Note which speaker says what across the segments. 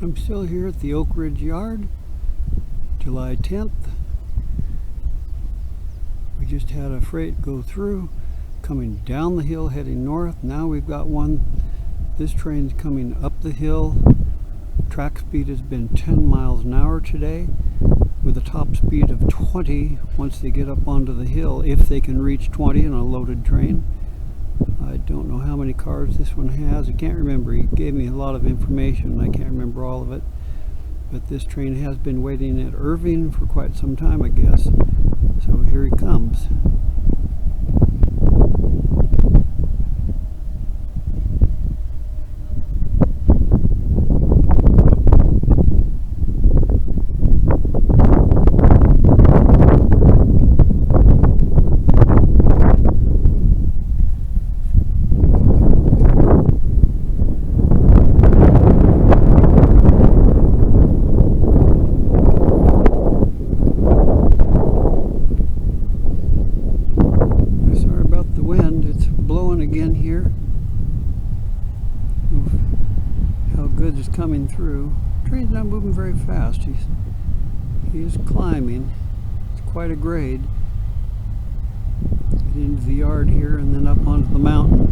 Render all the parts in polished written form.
Speaker 1: I'm still here at the Oak Ridge Yard, July 10th. We just had a freight go through, coming down the hill heading north. Now we've got one. This train's coming up the hill. Track speed has been 10 miles an hour today, with a top speed of 20 once they get up onto the hill, if they can reach 20 on a loaded train. I don't know how many cars this one has. I can't remember. He gave me a lot of information. I can't remember all of it. But this train has been waiting at Irving for quite some time, I guess. So here he comes. Again here. How good is coming through. Train's not moving very fast. He is climbing. It's quite a grade. Get into the yard here and then up onto the mountain.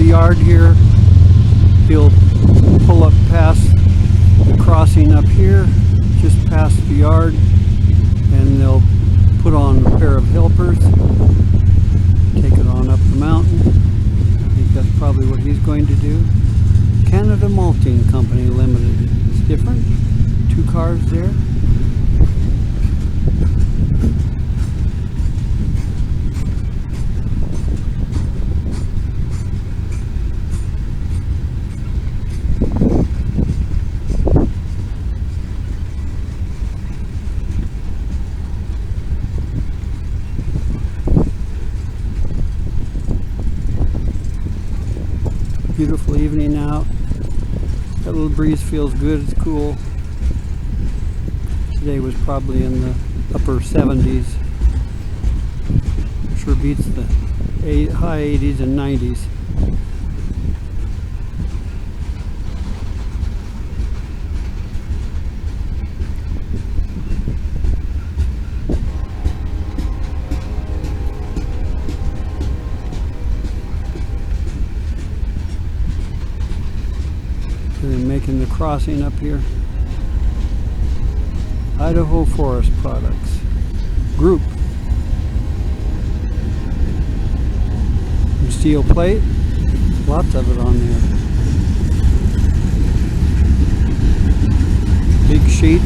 Speaker 1: Yard here. He'll pull up past the crossing up here, just past the yard, and they'll put on a pair of helpers, take it on up the mountain. I think that's probably what he's going to do. Canada Malting Company Limited. It's different. 2 cars there. Beautiful evening out. That little breeze feels good. It's cool. Today was probably in the upper 70s. Sure beats the high 80s and 90s. They're making the crossing up here. Idaho Forest Products Group. And steel plate, lots of it on there. Big sheet.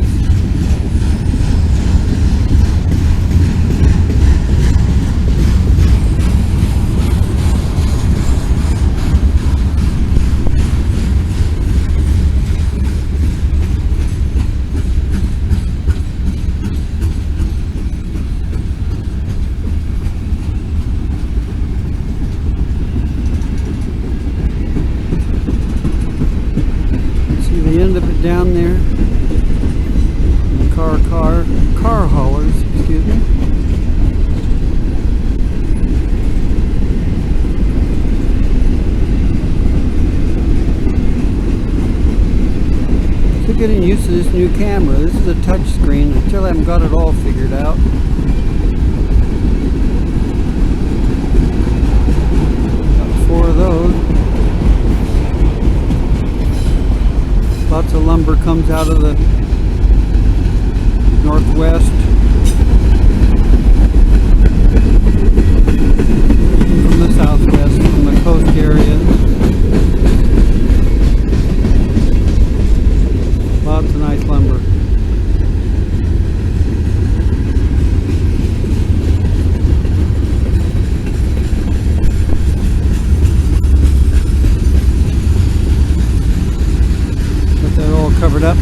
Speaker 1: The end of it down there. And car haulers, excuse me. Still getting used to this new camera. This is a touch screen. I still haven't got it all figured out. comes out of the northwest. From the southwest, from the coast area. Lots of nice lumber. Got that all covered up.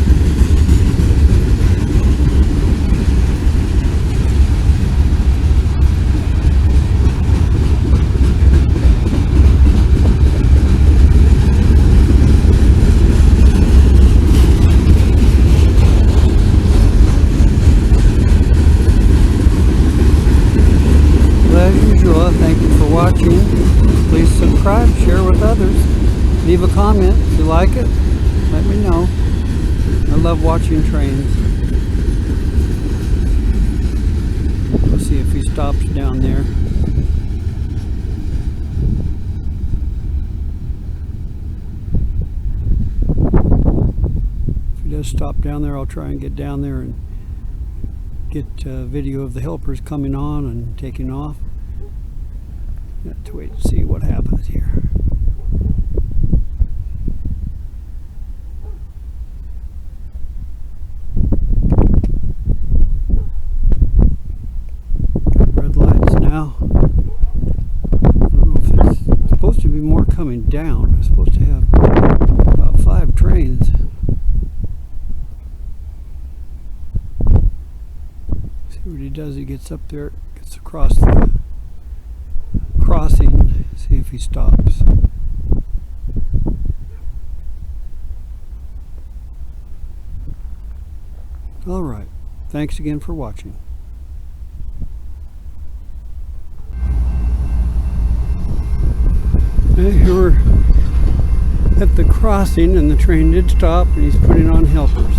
Speaker 1: Thank you for watching. Please subscribe, share with others. Leave a comment if you like it. Let me know. I love watching trains. Let's see if he stops down there. If he does stop down there, I'll try and get down there and get a video of the helpers coming on and taking off. Got to wait to see what happens here. Red lights now. I don't know if it's supposed to be more coming down. I'm supposed to have about 5 trains. See what he does. He gets up there, gets across the crossing, see if he stops. All right, thanks again for watching. Here we're at the crossing and the train did stop and he's putting on helpers.